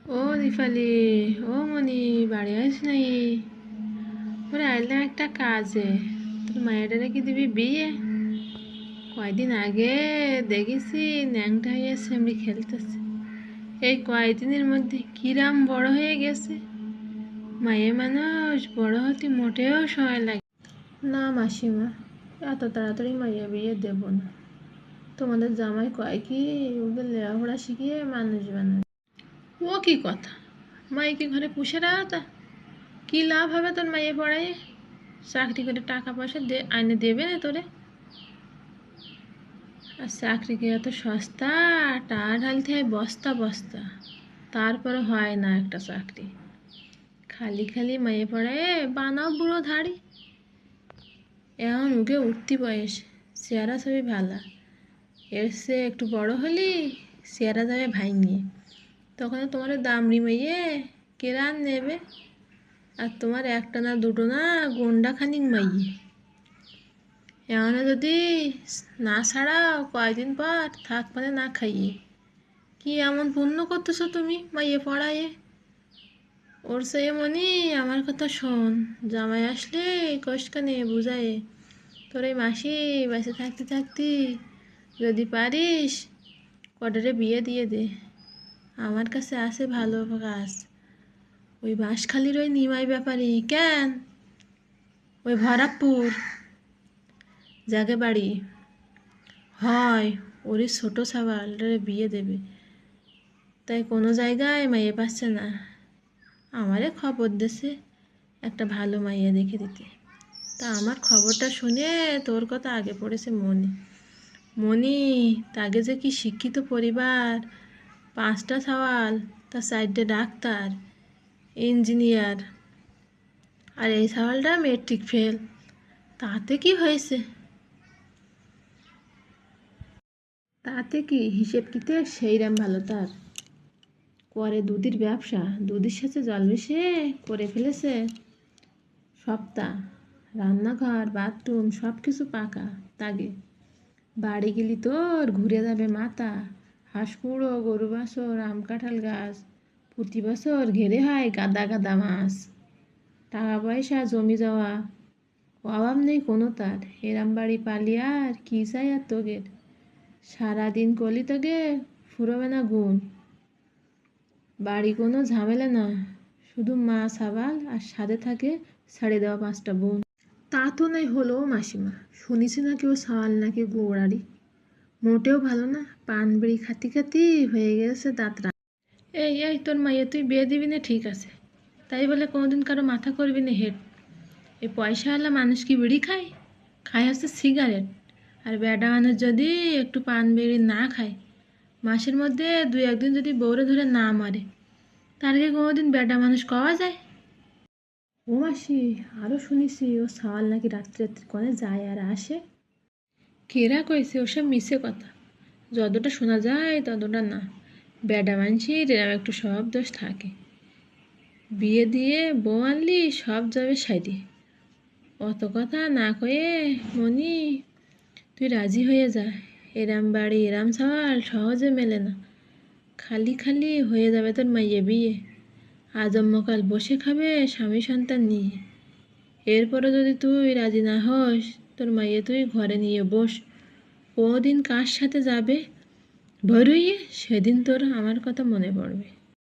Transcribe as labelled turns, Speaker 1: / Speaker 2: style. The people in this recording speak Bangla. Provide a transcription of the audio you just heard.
Speaker 1: ও দীপালি, ও মনি, বাড়ি আস নাই? ওরে আইলাম একটা কাজে। তোর মায়েরা কি দিবি বিয়ে? কয়দিন আগে দেখেছি ন্যাংটা হয়ে সেমনি খেলতেছে। এই কয়দিনের মধ্যে কিরাম বড় হয়ে গেছে। মায়ের মানুষ বড় হতে মোটেও সময় লাগে না মাসিমা। এত তাড়াতাড়ি মাইয়া বিয়ে দেব না। তোমাদের জামাই কয় কি ওকে লেখাপড়া শিখিয়ে মানুষ বানাবে। ও কি কথা! মাইকে ঘরে পুষে রাখা, কি লাভ হবে তোর মাইয়ে পড়ায়? চাকরি করে টাকা পয়সা আইনে দেবে না তোরে? আর চাকরি কি এত সস্তা? টাকা ঢালতে হয় বস্তা বস্তা, তারপরে হয় না একটা চাকরি। খালি খালি মাইয়ে পড়ায় বানাও বুড়ো ধাড়ি। এখন উঠে উঠতি বয়স, চেহারা ছবি ভালা। এর সে একটু বড় হলি চেহারা যাবে ভাঙিয়ে, তখন তোমার দামড়ি মেয়ে কেরান নেবে। আর তোমার একটা না দুটো না গন্ডা খানিক মাইয়ে। এমনও যদি না ছাড়াও কয়দিন পর থাক মানে না খাইয়ে। কি এমন পুণ্য করতেছো তুমি মাইয়ে পড়ায়ে? ওর সে মনি আমার কথা শোন, জামাই আসলে কষকানে বুঝায়ে তোর এই মাসি বেঁচে থাকতে থাকতি যদি পারিস কটারে বিয়ে দিয়ে দে। আমার কাছে আছে ভালো কাজ। ওই বাঁশখালীর ওই নিমাই ব্যাপারী কেন, ওই ভরাপুর জাগে বাড়ি হয়, ওরই ছোটো ছাওয়ালটারে বিয়ে দেবে। তাই কোনো জায়গায় মাইয়ে পাচ্ছে না। আমারে খবর দিছে একটা ভালো মাইয়া দেখে দিতে। তা আমার খবরটা শুনে তোর কথা আগে পড়েছে মনি। মনি তাকে যে কি শিক্ষিত পরিবার, 5টা ছাওয়াল, তার 4টে ডাক্তার, ইঞ্জিনিয়ার, আর এই ছাওয়ালটা মেট্রিক ফেল। তাতে কি হয়েছে? তাতে কি হিসেব কিতে সেইরাম ভালো তার। করে দুধের ব্যবসা, দুধের সাথে জল মিশিয়ে করে ফেলেছে সপ্তাহ। রান্নাঘর বাথরুম সব কিছু পাকা তাগে। বাড়ি গেলি তোর ঘুরে যাবে মাথা। হাঁস কুড়ো, গরু বাছর, আম কাঁঠাল গাছ, প্রতি বছর ঘেরে হয় গাদা গাদা মাছ। টাকা পয়সা জমি যাওয়া, অভাব নেই কোনো তার। এরাম বাড়ি পালিয়ে আর কি চাই আর তোগের? সারাদিন কলি তোগে ফুরবে না গুণ। বাড়ি কোনো ঝামেলা না, শুধু মা সাবাল আর সাথে থাকে ছাড়ে দেওয়া 5টা বোন। তা তো নাই হলো মাসিমা, শুনেছি নাকি ও সাওয়াল নাকি গোড়ারি। মোটেও ভালো না, পান বিড়ি খাতি খাতি হয়ে গেছে দাঁতরা। এই এই তোর মাইয়া তুই বিয়ে দিবি না ঠিক আছে, তাই বলে কোনোদিন কারো মাথা করবি না হেড। এই পয়সাওয়ালা মানুষ কি বিড়ি খায়? খায় হচ্ছে সিগারেট। আর বেডা মানুষ যদি একটু পান বিড়ি না খায়, মাসের মধ্যে 2-1 দিন যদি বউরে ধরে না মারে, তার কি কোনোদিন বেডা মানুষ কওয়া যায়? ও মাসি, আরও শুনেছি ও সাওয়াল নাকি রাত্রে রাত্রে কনে যায় আর আসে। কেরা কইছে ওসব মিছে কথা। যতটা শোনা যায় ততটা না। বেডা মানুষের এরম একটু স্বভাব দোষ থাকে। বিয়ে দিয়ে বউ আনলি সব যাবে সাইডে। অত কথা না কয়ে মনি তুই রাজি হয়ে যা। এরাম বাড়ি এরাম সাওয়াল সহজে মেলে না। খালি খালি হয়ে যাবে তোর মাইয়ে বিয়ে। আজম্মকাল বসে খাবে স্বামী সন্তান নিয়ে। এরপরে যদি তুই রাজি না হস, তোর মাইয়ে তুই ঘরে নিয়ে বস। কোদিন কার সাথে যাবে ভরুইয়ে, সেদিন তোর আমার কথা মনে পড়বে।